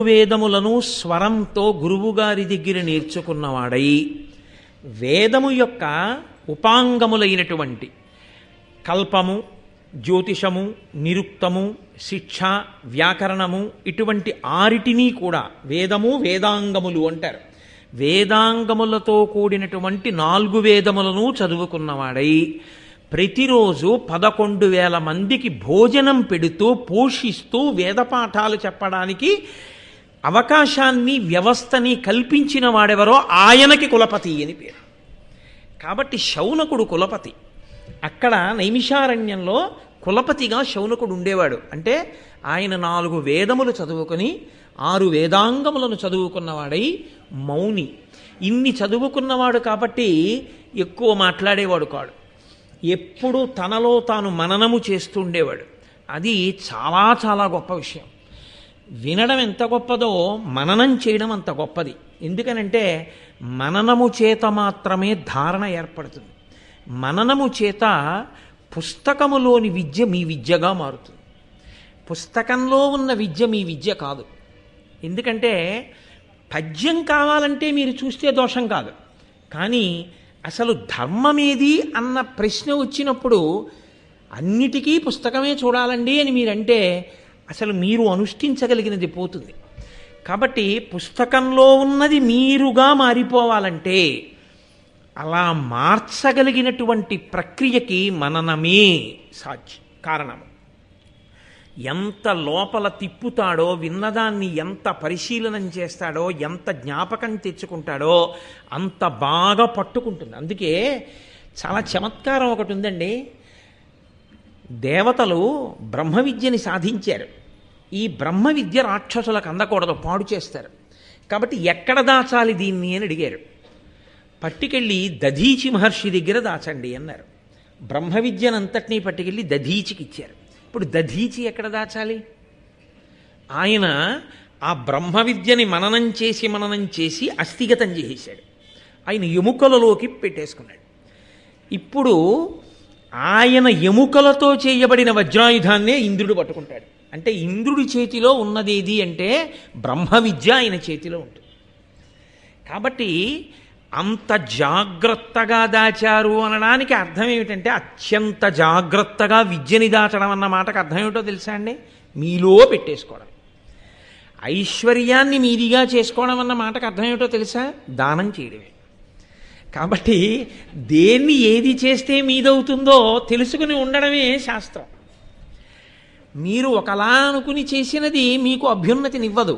వేదములను స్వరంతో గురువుగారి దగ్గర నేర్చుకున్నవాడై వేదము యొక్క ఉపాంగములైనటువంటి కల్పము, జ్యోతిషము, నిరుక్తము, శిక్ష, వ్యాకరణము ఇటువంటి ఆరిటిని కూడా వేదము వేదాంగములు అంటారు. వేదాంగములతో కూడినటువంటి 4 వేదములను చదువుకున్నవాడై ప్రతిరోజు 11,000 మందికి భోజనం పెడుతూ పోషిస్తూ వేదపాఠాలు చెప్పడానికి అవకాశాన్ని వ్యవస్థని కల్పించిన వాడెవరో ఆయనకి కులపతి అని పేరు. కాబట్టి శౌనకుడు కులపతి. అక్కడ నైమిషారణ్యంలో కులపతిగా శౌనకుడు ఉండేవాడు. అంటే ఆయన 4 వేదములు చదువుకొని 6 వేదాంగములను చదువుకున్నవాడై మౌని. ఇన్ని చదువుకున్నవాడు కాబట్టి ఎక్కువ మాట్లాడేవాడు కాడు. ఎప్పుడూ తనలో తాను మననము చేస్తుండేవాడు. అది చాలా చాలా గొప్ప విషయం. వినడం ఎంత గొప్పదో మననం చేయడం అంత గొప్పది. ఎందుకనంటే మననము చేత మాత్రమే ధారణ ఏర్పడుతుంది. మననము చేత పుస్తకములోని విద్య మీ విద్యగా మారుతుంది. పుస్తకంలో ఉన్న విద్య మీ విద్య కాదు. ఎందుకంటే పద్యం కావాలంటే మీరు చూస్తే దోషం కాదు. కానీ అసలు ధర్మమేది అన్న ప్రశ్న వచ్చినప్పుడు అన్నిటికీ పుస్తకమే చూడాలండి అని మీరంటే అసలు మీరు అనుష్ఠించగలిగినది పోతుంది. కాబట్టి పుస్తకంలో ఉన్నది మీరుగా మారిపోవాలంటే అలా మార్చగలిగినటువంటి ప్రక్రియకి మననమే కారణము. ఎంత లోపల తిప్పుతాడో, విన్నదాన్ని ఎంత పరిశీలనం చేస్తాడో, ఎంత జ్ఞాపకం తెచ్చుకుంటాడో అంత బాగా పట్టుకుంటుంది. అందుకే చాలా చమత్కారం ఒకటి ఉందండి. దేవతలు బ్రహ్మ విద్యని సాధించారు. ఈ బ్రహ్మ విద్య రాక్షసులకు అందకూడదు, పాడు చేస్తారు. కాబట్టి ఎక్కడ దాచాలి దీన్ని అని అడిగారు. పట్టుకెళ్ళి దధీచి మహర్షి దగ్గర దాచండి అన్నారు. బ్రహ్మ విద్యనంతటినీ పట్టుకెళ్ళి దధీచికి ఇచ్చారు. ఇప్పుడు దధీచి ఎక్కడ దాచాలి? ఆయన ఆ బ్రహ్మ విద్యని మననం చేసి అస్థిగతం చేసేశాడు. ఆయన ఎముకలలోకి పెట్టేసుకున్నాడు. ఇప్పుడు ఆయన ఎముకలతో చేయబడిన వజ్రాయుధాన్నే ఇంద్రుడు పట్టుకుంటాడు. అంటే ఇంద్రుడి చేతిలో ఉన్నదేది అంటే బ్రహ్మ విద్య ఆయన చేతిలో ఉంటుంది. కాబట్టి అంత జాగ్రత్తగా దాచారు అనడానికి అర్థం ఏమిటంటే అత్యంత జాగ్రత్తగా విద్యని దాచడం అన్న మాటకు అర్థం ఏమిటో తెలుసా అండి? మీలో పెట్టేసుకోవడం. ఐశ్వర్యాన్ని మీదిగా చేసుకోవడం అన్న మాటకు అర్థం ఏమిటో తెలుసా? దానం చేయడమే. కాబట్టి దేన్ని ఏది చేస్తే మీదవుతుందో తెలుసుకుని ఉండడమే శాస్త్రం. మీరు ఒకలా అనుకుని చేసినది మీకు అభ్యున్నతినివ్వదు.